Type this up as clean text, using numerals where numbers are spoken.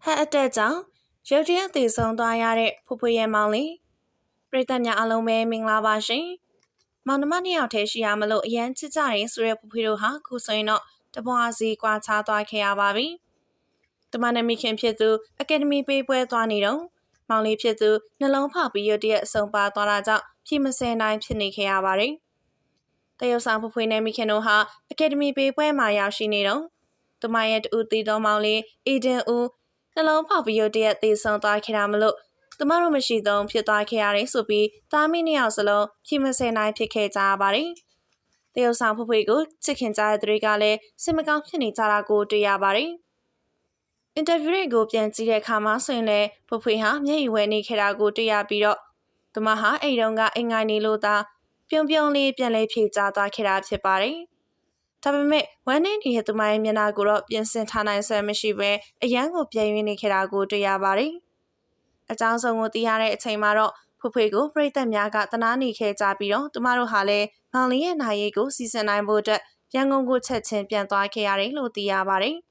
ဟက်အတက်ကြောင့်ရုတ်တရက်သေဆုံးသွားရတဲ့ဖွဖွရဲ့မောင်လေးပရိသတ်များအားလုံးပဲမင်္ဂလာပါရှင်။မောင်နှမနှစ်ယောက်တည်းရှိရမလို့အရန်ချစ်ကြတယ်ဆိုတဲ့ဖွဖွတို့ဟာခုဆိုရင်တော့တပွားစီကွာခြားသွားခဲ့ရပါပြီ။တမနဲ့မိခင်ဖြစ်သူအကယ်ဒမီပေးပွဲသွားနေတော့မောင်လေးဖြစ်သူနှလုံးဖောက်ပြီးရုတ်တရက်အဆုံးပါသွားတာကြောင့်ဖြစ်မစဲနိုင်ဖြစ်နေခဲ့ရပါတယ်။တရုတ်ဆောင်ဖွဖွနဲ့မိခင်တို့ဟာအကယ်ဒမီပေးပွဲမှာရောက်ရှိနေတော့တမရဲ့တူတီတော်မောင်လေးအေဒင်ဦးနှလုံးဖောက်ပြီးရုတ်တရက်သေဆုံးသွားခဲ့တာမလို့ကျမတို့မရှိတော့ဖြစ်သွားခဲ့ရတယ်ဆိုပြီးသားမီးနှစ်ယောက်စလုံးဖြစ်မစဲနိုင်ဖြစ်ခဲ့ကြရပါတယ်။တရုတ်ဆောင်ဖွဖွကိုချစ်ခင်ကြတဲ့သူတွေကလည်းစိတ်မကောင်းဖြစ်နေကြတာကိုတွေ့ရပါတယ်။အင်တာဗျူးတွေကိုပြန်ကြည့်တဲ့အခါမှာဆိုရင်လည်းဖွဖွဟာမျက်ရည်ဝဲနေခဲ့တာကိုတွေ့ရပြီးတော့သူမဟာအိမ်တုန်းကအင်္ဂိုင်းနေလို့သာပြုံပြုံလေးပြန်လဲဖြေချသွားခဲ့တာဖြစ်ပါတယ်။ဒါပေမဲ့ဝမ်းနေနေတဲ့သူမရဲ့မျက်နှာကိုတော့ပြင်ဆင်ထားနိုင်စွမ်းမရှိဘဲအရန်ကိုပြည့်ရင်းနေခဲ့တာကိုတွေ့ရပါတယ်။အကြောင်းစုံကိုသိရတဲ့အချိန်မှာတော့ဖွဖွကိုပရိသတ်များကတနာနေခဲ့ကြပြီးတော့သူမတို့ဟာလည်းမောင်လေးရဲ့နာရီကိုစီစဉ်နိုင်ဖို့အတွက်ရန်ကုန်ကိုချက်ချင်းပြန်သွားခဲ့ရတယ်လို့သိရပါတယ်။